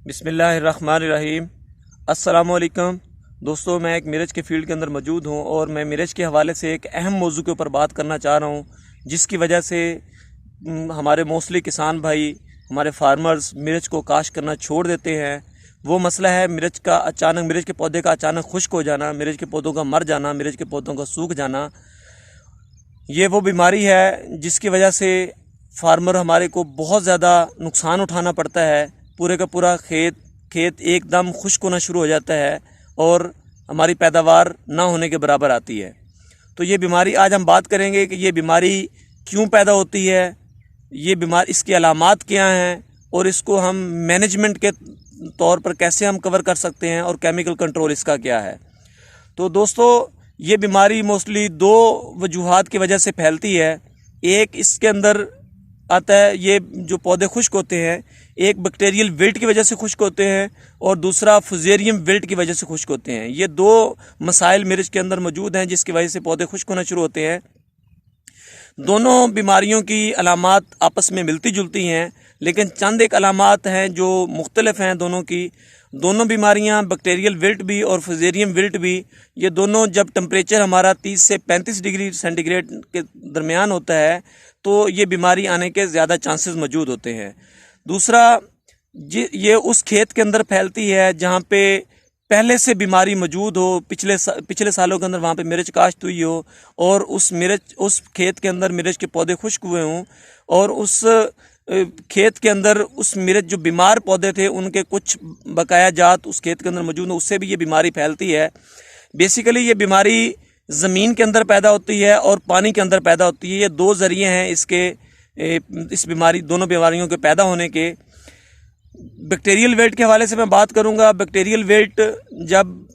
बिस्मिल्लाहिर्रहमानिर्रहीम। अस्सलामुअलैकुम दोस्तों, मैं एक मिर्च के फील्ड के अंदर मौजूद हूँ और मैं मिर्च के हवाले से एक अहम मौजू के ऊपर बात करना चाह रहा हूँ, जिसकी वजह से हमारे मोस्टली किसान भाई, हमारे फार्मर्स मिर्च को काश करना छोड़ देते हैं। वो मसला है मिर्च के पौधे का अचानक खुश्क हो जाना, मिर्च के पौधों का मर जाना, मिर्च के पौधों का सूख जाना। ये वो बीमारी है जिसकी वजह से फार्मर हमारे को बहुत ज़्यादा नुकसान उठाना पड़ता है। पूरे का पूरा खेत एकदम खुश्क होना शुरू हो जाता है और हमारी पैदावार ना होने के बराबर आती है। तो ये बीमारी आज हम बात करेंगे कि ये बीमारी क्यों पैदा होती है, इसकी अलामात क्या हैं और इसको हम मैनेजमेंट के तौर पर कैसे हम कवर कर सकते हैं और केमिकल कंट्रोल इसका क्या है। तो दोस्तों, ये बीमारी मोस्टली दो वजूहात की वजह से फैलती है। एक इसके अंदर आता है, ये जो पौधे खुश्क होते हैं, एक बैक्टीरियल विल्ट की वजह से खुश्क होते हैं और दूसरा फुजेरियम विल्ट की वजह से खुश्क होते हैं। ये दो मसाइल मिर्च के अंदर मौजूद हैं जिसकी वजह से पौधे खुश्क होना शुरू होते हैं। दोनों बीमारियों की अलामात आपस में मिलती जुलती हैं, लेकिन चंद एक अलामात हैं जो मुख्तलिफ हैं दोनों की। दोनों बीमारियां, बैक्टीरियल विल्ट भी और फुजेरियम विल्ट भी, ये दोनों जब टेम्परेचर हमारा 30 से 35 डिग्री सेंटीग्रेड के दरमियान होता है तो ये बीमारी आने के ज़्यादा चांसेस मौजूद होते हैं। दूसरा, ये उस खेत के अंदर फैलती है जहाँ पे पहले से बीमारी मौजूद हो, पिछले सालों के अंदर वहाँ पे मिर्च काश्त हुई हो और उस खेत के अंदर मिर्च के पौधे खुश्क हुए हों और उस खेत के अंदर उस मिर्च जो बीमार पौधे थे उनके कुछ बकाया जात उस खेत के अंदर मौजूद हो, उससे भी ये बीमारी फैलती है। बेसिकली ये बीमारी ज़मीन के अंदर पैदा होती है और पानी के अंदर पैदा होती है। ये दो ज़रिए हैं दोनों बीमारियों के पैदा होने के। बैक्टीरियल विल्ट के हवाले से मैं बात करूंगा। बैक्टीरियल विल्ट जब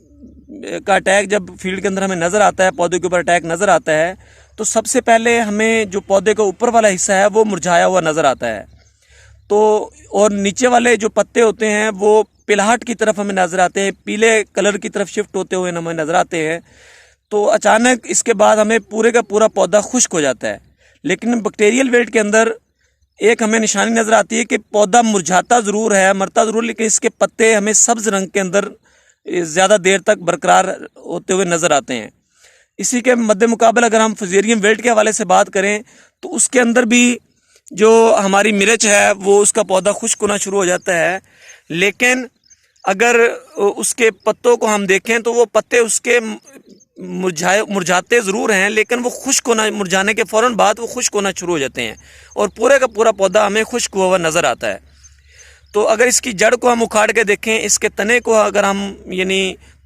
फील्ड के अंदर हमें नज़र आता है, पौधे के ऊपर अटैक नज़र आता है, तो सबसे पहले हमें जो पौधे का ऊपर वाला हिस्सा है वो मुरझाया हुआ नज़र आता है। तो और नीचे वाले जो पत्ते होते हैं वो पिलहट की तरफ हमें नज़र आते हैं, पीले कलर की तरफ शिफ्ट होते हुए हमें नज़र आते हैं। तो अचानक इसके बाद हमें पूरे का पूरा पौधा खुश्क हो जाता है। लेकिन बैक्टीरियल विल्ट के अंदर एक हमें निशानी नज़र आती है कि पौधा मुरझाता ज़रूर है, मरता ज़रूर, लेकिन इसके पत्ते हमें सब्ज़ रंग के अंदर ज़्यादा देर तक बरकरार होते हुए नज़र आते हैं। इसी के मद्दे मुकाबले अगर हम फुजेरियम विल्ट के हवाले से बात करें तो उसके अंदर भी जो हमारी मिर्च है वो उसका पौधा खुश्क होना शुरू हो जाता है। लेकिन अगर उसके पत्तों को हम देखें तो वो पत्ते उसके मुरझाते ज़रूर हैं, लेकिन वो मुरझाने के फ़ौरन बाद वो खुश्क होना शुरू हो जाते हैं और पूरे का पूरा पौधा हमें खुश्क हुआ हुआ नज़र आता है। तो अगर इसकी जड़ को हम उखाड़ के देखें, इसके तने को अगर हम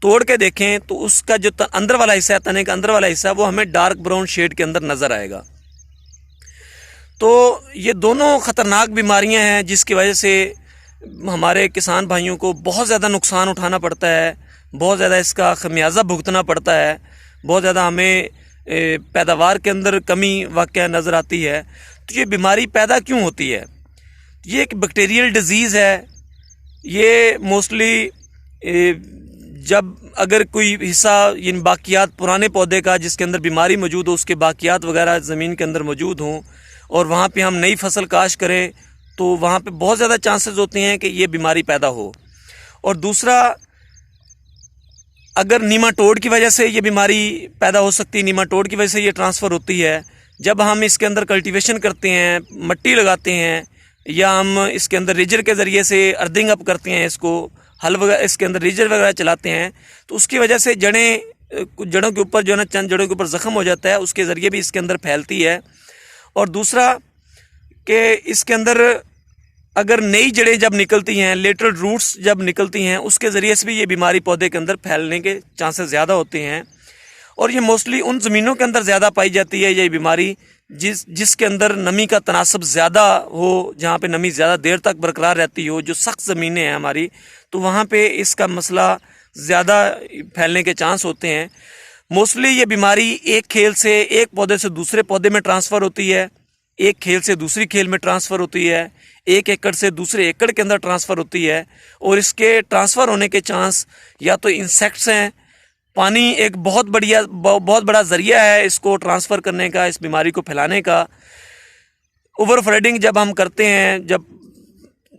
तोड़ के देखें तो उसका जो अंदर वाला हिस्सा है, तने का अंदर वाला हिस्सा, वो हमें डार्क ब्राउन शेड के अंदर नज़र आएगा। तो ये दोनों ख़तरनाक बीमारियां हैं जिसकी वजह से हमारे किसान भाइयों को बहुत ज़्यादा नुकसान उठाना पड़ता है, बहुत ज़्यादा इसका खमियाजा भुगतना पड़ता है, बहुत ज़्यादा हमें पैदावार के अंदर कमी वाक़या नज़र आती है। तो ये बीमारी पैदा क्यों होती है? ये एक बैक्टीरियल डिजीज़ है। ये मोस्टली जब अगर कोई हिस्सा इन बाकियात पुराने पौधे का जिसके अंदर बीमारी मौजूद हो, उसके बाकियात वगैरह ज़मीन के अंदर मौजूद हों और वहाँ पे हम नई फसल काश करें तो वहाँ पे बहुत ज़्यादा चांसेस होते हैं कि ये बीमारी पैदा हो। और दूसरा, अगर नीमाटोड की वजह से ये बीमारी पैदा हो सकती है, नीमाटोड की वजह से ये ट्रांसफ़र होती है। जब हम इसके अंदर कल्टीवेशन करते हैं, मट्टी लगाते हैं या हम इसके अंदर रीजर के ज़रिए से अर्थिंग अप करते हैं, इसको हल वगैरह इसके अंदर रीजर वगैरह चलाते हैं, तो उसकी वजह से जड़ों के ऊपर जो है ना, चंद जड़ों के ऊपर ज़ख्म हो जाता है, उसके ज़रिए भी इसके अंदर फैलती है। और दूसरा कि इसके अंदर अगर नई जड़ें जब निकलती हैं, लेटरल रूट्स जब निकलती हैं, उसके ज़रिए से भी ये बीमारी पौधे के अंदर फैलने के चांसेस ज़्यादा होते हैं। और ये मोस्टली उन ज़मीनों के अंदर ज़्यादा पाई जाती है ये बीमारी जिसके अंदर नमी का तनासब ज़्यादा हो, जहाँ पे नमी ज़्यादा देर तक बरकरार रहती हो, जो सख्त ज़मीनें हैं हमारी, तो वहाँ पे इसका मसला ज़्यादा फैलने के चांस होते हैं। मोस्टली ये बीमारी एक पौधे से दूसरे पौधे में ट्रांसफ़र होती है, एक खेल से दूसरी खेल में ट्रांसफ़र होती है, एक एकड़ से दूसरे एकड़ के अंदर ट्रांसफ़र होती है। और इसके ट्रांसफ़र होने के चांस या तो इंसेक्ट्स हैं, पानी एक बहुत बड़ा ज़रिया है इसको ट्रांसफ़र करने का, इस बीमारी को फैलाने का। ओवर फ्लडिंग जब हम करते हैं,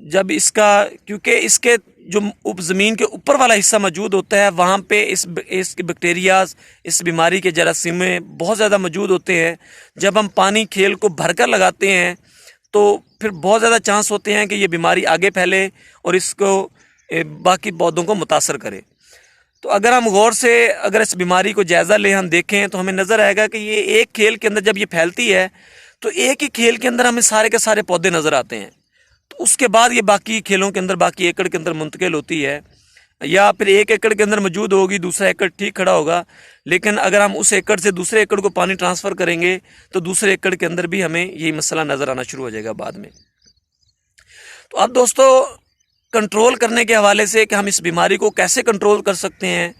जब इसका, क्योंकि इसके जो ज़मीन के ऊपर वाला हिस्सा मौजूद होता है वहाँ पे इस बैक्टीरियाज, इस बीमारी के जरासीमें बहुत ज़्यादा मौजूद होते हैं। जब हम पानी खेल को भरकर लगाते हैं तो फिर बहुत ज़्यादा चांस होते हैं कि ये बीमारी आगे फैले और इसको बाकी पौधों को मुतासर करे। तो अगर हम गौर से अगर इस बीमारी को जायज़ा लें, हम देखें तो हमें नज़र आएगा कि ये एक खेल के अंदर जब ये फैलती है तो एक ही खेल के अंदर हमें सारे के सारे पौधे नज़र आते हैं। तो उसके बाद ये बाकी खेलों के अंदर, बाकी एकड़ के अंदर मुंतकिल होती है, या फिर एक एकड़ के अंदर मौजूद होगी, दूसरा एकड़ ठीक खड़ा होगा। लेकिन अगर हम उस एकड़ से दूसरे एकड़ को पानी ट्रांसफ़र करेंगे तो दूसरे एकड़ के अंदर भी हमें यही मसला नज़र आना शुरू हो जाएगा बाद में। तो अब दोस्तों, कंट्रोल करने के हवाले से कि हम इस बीमारी को कैसे कंट्रोल कर सकते हैं,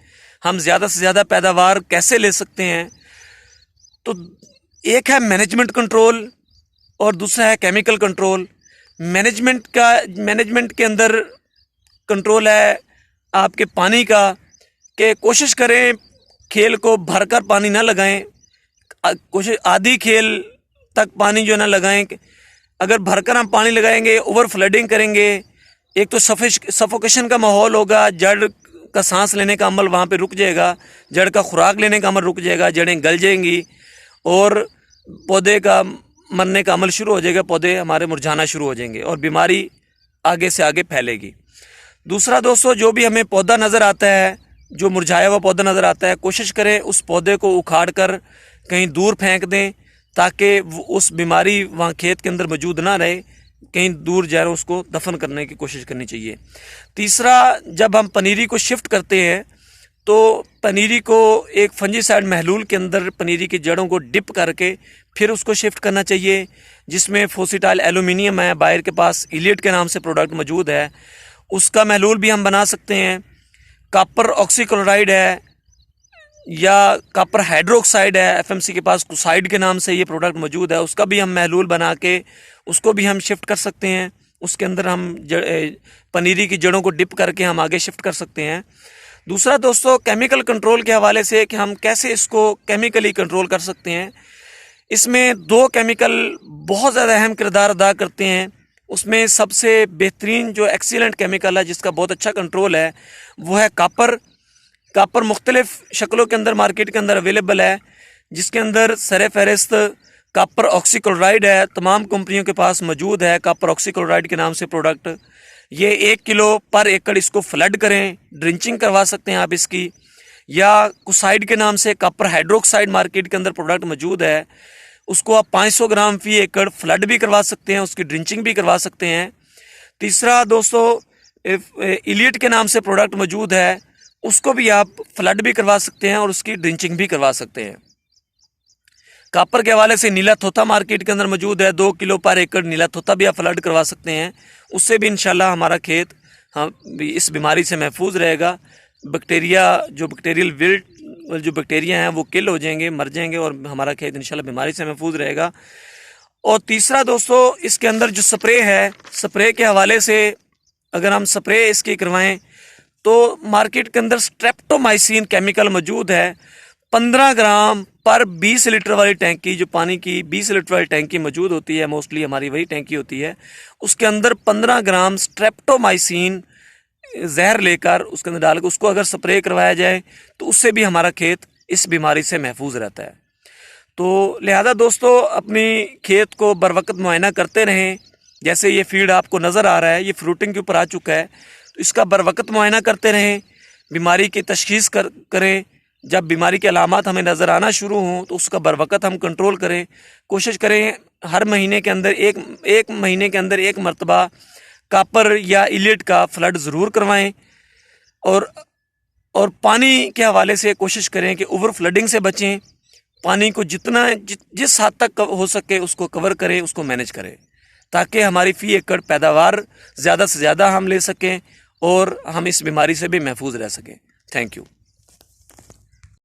हम ज़्यादा से ज़्यादा पैदावार कैसे ले सकते हैं, तो एक है मैनेजमेंट कंट्रोल और दूसरा है केमिकल कंट्रोल। मैनेजमेंट के अंदर कंट्रोल है आपके पानी का, कि कोशिश करें खेल को भरकर पानी ना लगाएं, कोशिश आधी खेल तक पानी जो ना लगाएं। अगर भरकर हम पानी लगाएंगे, ओवर फ्लडिंग करेंगे, एक तो सफोकेशन का माहौल होगा, जड़ का सांस लेने का अमल वहाँ पे रुक जाएगा, जड़ का खुराक लेने का अमल रुक जाएगा, जड़ें गल जाएंगी और पौधे का मरने का अमल शुरू हो जाएगा, पौधे हमारे मुरझाना शुरू हो जाएंगे और बीमारी आगे से आगे फैलेगी। दूसरा दोस्तों, जो भी हमें पौधा नज़र आता है, जो मुरझाया हुआ पौधा नज़र आता है, कोशिश करें उस पौधे को उखाड़ कर कहीं दूर फेंक दें ताकि उस बीमारी वहाँ खेत के अंदर मौजूद ना रहे, कहीं दूर जा रहे उसको दफन करने की कोशिश करनी चाहिए। तीसरा, जब हम पनीरी को शिफ्ट करते हैं तो पनीरी को एक फंजीसाइड महलूल के अंदर पनीरी की जड़ों को डिप करके फिर उसको शिफ्ट करना चाहिए, जिसमें फोसिटाइल एल्यूमिनियम है, बायर के पास इलियट के नाम से प्रोडक्ट मौजूद है, उसका महलूल भी हम बना सकते हैं। कॉपर ऑक्सीक्लोराइड है या कॉपर हाइड्रोक्साइड है, एफएमसी के पास कुसाइड के नाम से ये प्रोडक्ट मौजूद है, उसका भी हम महलूल बना के उसको भी हम शिफ्ट कर सकते हैं। उसके अंदर हम पनीरी की जड़ों को डिप करके हम आगे शिफ्ट कर सकते हैं। दूसरा दोस्तों, केमिकल कंट्रोल के हवाले से कि हम कैसे इसको केमिकली कंट्रोल कर सकते हैं। इसमें दो केमिकल बहुत ज़्यादा अहम किरदार अदा करते हैं। उसमें सबसे बेहतरीन जो एक्सीलेंट केमिकल है, जिसका बहुत अच्छा कंट्रोल है, वो है कॉपर। कॉपर मुख्तलिफ शक्लों के अंदर मार्केट के अंदर अवेलेबल है, जिसके अंदर सर फहरिस्त कॉपर ऑक्सीक्लोराइड है, तमाम कंपनियों के पास मौजूद है कॉपर ऑक्सीक्लोराइड के नाम से प्रोडक्ट। ये 1 किलो पर एकड़ इसको फ्लड करें, ड्रिंचिंग करवा सकते हैं आप इसकी, या कुसाइड के नाम से कॉपर हाइड्रोक्साइड मार्केट के अंदर प्रोडक्ट मौजूद है, उसको आप 500 ग्राम फी एकड़ फ्लड भी करवा सकते हैं, उसकी ड्रिंचिंग भी करवा सकते हैं। तीसरा दोस्तों, इलियट के नाम से प्रोडक्ट मौजूद है, उसको भी आप फ्लड भी करवा सकते हैं और उसकी ड्रिंचिंग भी करवा सकते हैं। कॉपर के हवाले से नीला थोथा मार्केट के अंदर मौजूद है, 2 किलो पर एकड़ नीला थोथा भी आप फ्लड करवा सकते हैं, उससे भी इंशाल्लाह हमारा खेत इस बीमारी से महफूज रहेगा। बैक्टीरिया, जो बैक्टीरियल विल्ट जो बैक्टीरिया हैं वो किल हो जाएंगे, मर जाएंगे और हमारा खेत इंशाल्लाह बीमारी से महफूज रहेगा। और तीसरा दोस्तों, इसके अंदर जो स्प्रे है, स्प्रे के हवाले से अगर हम स्प्रे इसकी करवाएं तो मार्केट के अंदर स्ट्रेप्टोमाइसिन केमिकल मौजूद है। 15 ग्राम पर 20 लीटर वाली टैंकी, जो पानी की 20 लीटर वाली टैंकी मौजूद होती है, मोस्टली हमारी वही टैंकी होती है, उसके अंदर 15 ग्राम स्ट्रेप्टोमाइसिन जहर लेकर उसके अंदर डालकर उसको अगर स्प्रे करवाया जाए तो उससे भी हमारा खेत इस बीमारी से महफूज रहता है। तो लिहाजा दोस्तों, अपनी खेत को बर वक्त मुआयना करते रहें। जैसे ये फील्ड आपको नज़र आ रहा है, ये फ्रूटिंग के ऊपर आ चुका है, तो इसका बर वक्त मुआयना करते रहें, बीमारी की तशखीस करें। जब बीमारी के अलामात हमें नज़र आना शुरू हों तो उसका बर वक्त हम कंट्रोल करें। कोशिश करें हर महीने के अंदर एक महीने के अंदर एक मरतबा कॉपर या इलियट का फ्लड ज़रूर करवाएं। और पानी के हवाले से कोशिश करें कि ओवर फ्लडिंग से बचें। पानी को जिस हद तक हो सके उसको कवर करें, उसको मैनेज करें, ताकि हमारी फ़ी एकड़ पैदावार ज़्यादा से ज़्यादा हम ले सकें और हम इस बीमारी से भी महफूज रह सकें। Thank you.